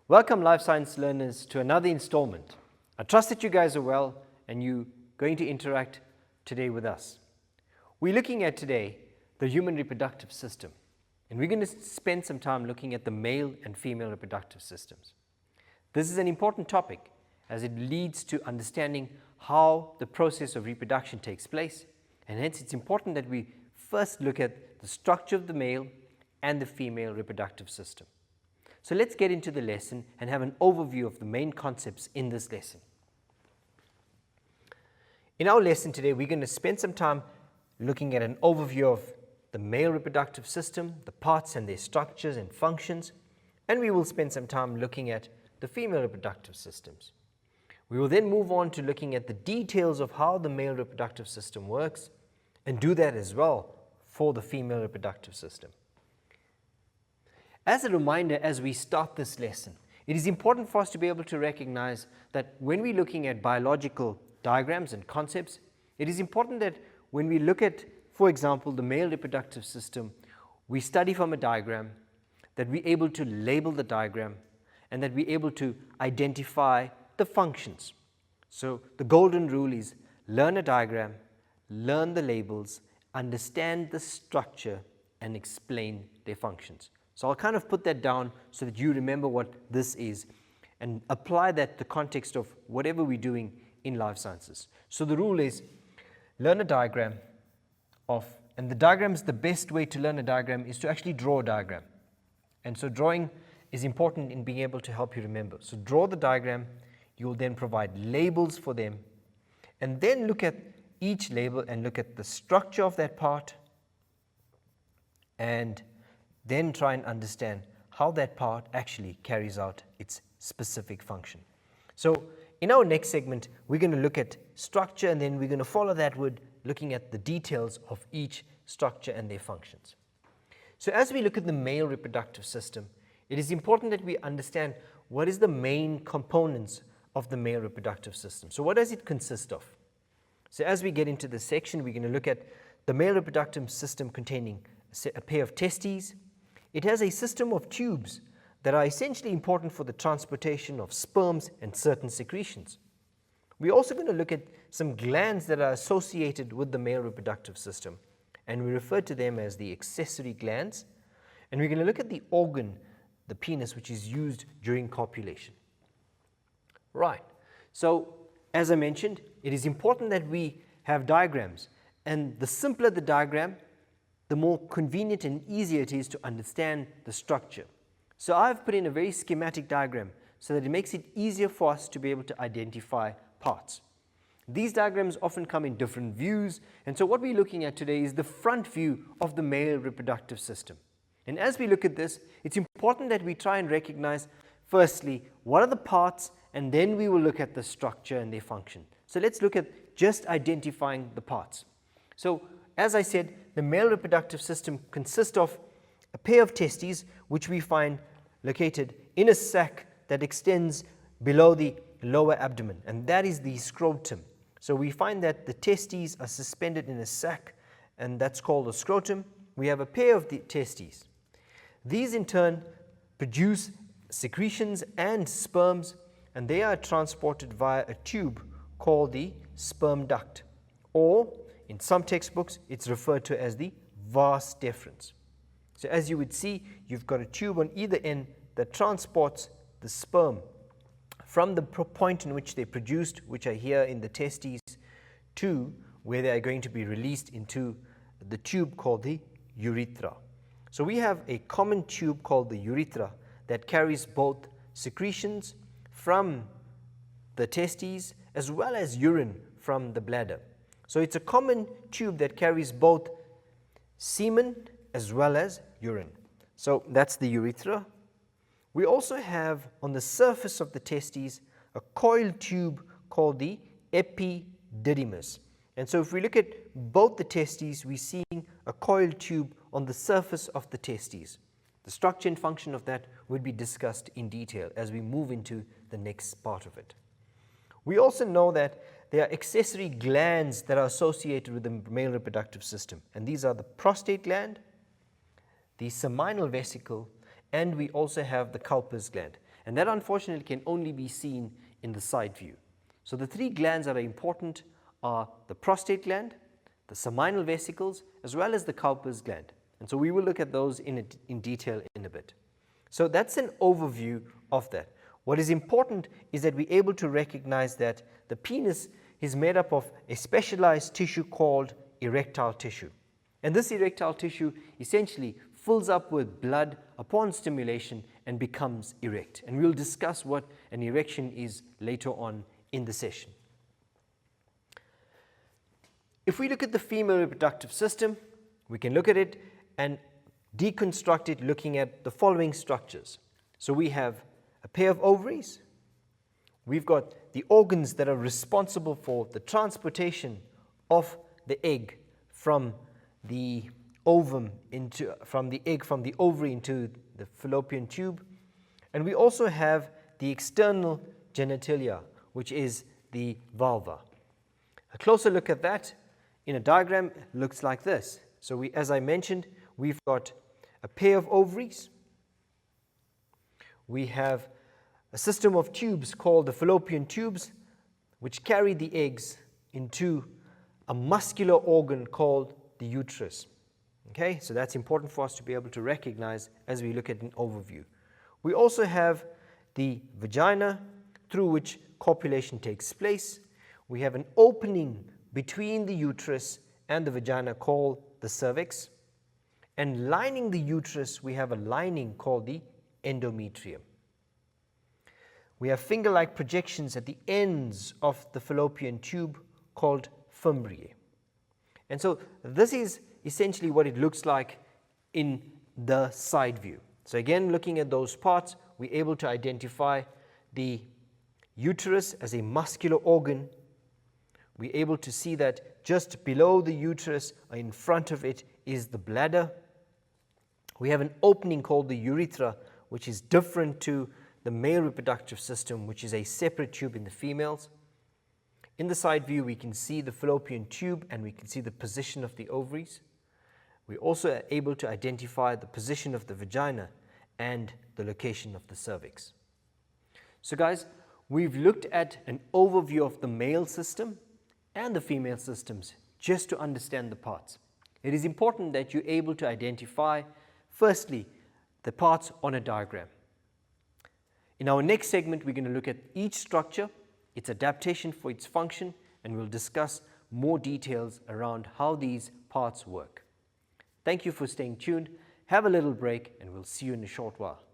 Welcome life science learners to another installment. I trust that you guys are well and you're going to interact today with us. We're looking at today the human reproductive system, and we're going to spend some time looking at the male and female reproductive systems. This is an important topic as it leads to understanding how the process of reproduction takes place, and hence it's important that we first look at the structure of the male and the female reproductive system. So let's get into the lesson and have an overview of the main concepts in this lesson. In our lesson today, we're going to spend some time looking at an overview of the male reproductive system, the parts and their structures and functions, and we will spend some time looking at the female reproductive systems. We will then move on to looking at the details of how the male reproductive system works and do that as well for the female reproductive system. As a reminder, as we start this lesson, it is important for us to be able to recognize that when we're looking at biological diagrams and concepts, it is important that when we look at, for example, the male reproductive system, we study from a diagram, that we're able to label the diagram, and that we're able to identify the functions. So the golden rule is learn a diagram, learn the labels, understand the structure, and explain their functions. So I'll kind of put that down so that you remember what this is and apply that to the context of whatever we're doing in life sciences. So the rule is learn a diagram and the diagram is the best way to learn a diagram is to actually draw a diagram. And so drawing is important in being able to help you remember. So draw the diagram, you will then provide labels for them, and then look at each label and look at the structure of that part, and then try and understand how that part actually carries out its specific function. So in our next segment, we're going to look at structure, and then we're going to follow that with looking at the details of each structure and their functions. So as we look at the male reproductive system, it is important that we understand what is the main components of the male reproductive system. So what does it consist of? So as we get into this section, we're going to look at the male reproductive system containing a pair of testes. It has a system of tubes that are essentially important for the transportation of sperms and certain secretions. We're also going to look at some glands that are associated with the male reproductive system, and we refer to them as the accessory glands. And we're going to look at the organ, the penis, which is used during copulation. Right. So as I mentioned, it is important that we have diagrams, and the simpler the diagram, the more convenient and easier it is to understand the structure. So I've put in a very schematic diagram so that it makes it easier for us to be able to identify parts. These diagrams often come in different views, and so what we're looking at today is the front view of the male reproductive system. And as we look at this, it's important that we try and recognize, firstly, what are the parts, and then we will look at the structure and their function. So let's look at just identifying the parts. So as I said, the male reproductive system consists of a pair of testes which we find located in a sac that extends below the lower abdomen, and that is the scrotum. So we find that the testes are suspended in a sac, and that's called a scrotum. We have a pair of the testes. These in turn produce secretions and sperms, and they are transported via a tube called the sperm duct, or in some textbooks, it's referred to as the vas deferens. So as you would see, you've got a tube on either end that transports the sperm from the point in which they're produced, which are here in the testes, to where they are going to be released into the tube called the urethra. So we have a common tube called the urethra that carries both secretions from the testes as well as urine from the bladder. So it's a common tube that carries both semen as well as urine. So that's the urethra. We also have on the surface of the testes a coiled tube called the epididymis. And so if we look at both the testes, we're seeing a coiled tube on the surface of the testes. The structure and function of that will be discussed in detail as we move into the next part of it. We also know that there are accessory glands that are associated with the male reproductive system, and these are the prostate gland, the seminal vesicle, and we also have the Cowper's gland. And that unfortunately can only be seen in the side view. So the three glands that are important are the prostate gland, the seminal vesicles, as well as the Cowper's gland. And so we will look at those in detail in a bit. So that's an overview of that. What is important is that we're able to recognize that the penis is made up of a specialized tissue called erectile tissue. And this erectile tissue essentially fills up with blood upon stimulation and becomes erect. And we'll discuss what an erection is later on in the session. If we look at the female reproductive system, we can look at it and deconstruct it looking at the following structures. So we have a pair of ovaries. We've got the organs that are responsible for the transportation of the egg from the ovum from the ovary into the fallopian tube. And we also have the external genitalia, which is the vulva. A closer look at that in a diagram looks like this. So as I mentioned, we've got a pair of ovaries. We have a system of tubes called the fallopian tubes, which carry the eggs into a muscular organ called the uterus. Okay, so that's important for us to be able to recognize as we look at an overview. We also have the vagina through which copulation takes place. We have an opening between the uterus and the vagina called the cervix. And lining the uterus, we have a lining called the endometrium. We have finger-like projections at the ends of the fallopian tube called fimbriae. And so this is essentially what it looks like in the side view. So again, looking at those parts, we're able to identify the uterus as a muscular organ. We're able to see that just below the uterus, in front of it, is the bladder. We have an opening called the urethra, which is different to the male reproductive system, which is a separate tube in the females. In the side view, we can see the fallopian tube and we can see the position of the ovaries. We're also able to identify the position of the vagina and the location of the cervix. So guys, we've looked at an overview of the male system and the female systems just to understand the parts. It is important that you're able to identify, firstly, the parts on a diagram. In our next segment, we're going to look at each structure, its adaptation for its function, and we'll discuss more details around how these parts work. Thank you for staying tuned. Have a little break, and we'll see you in a short while.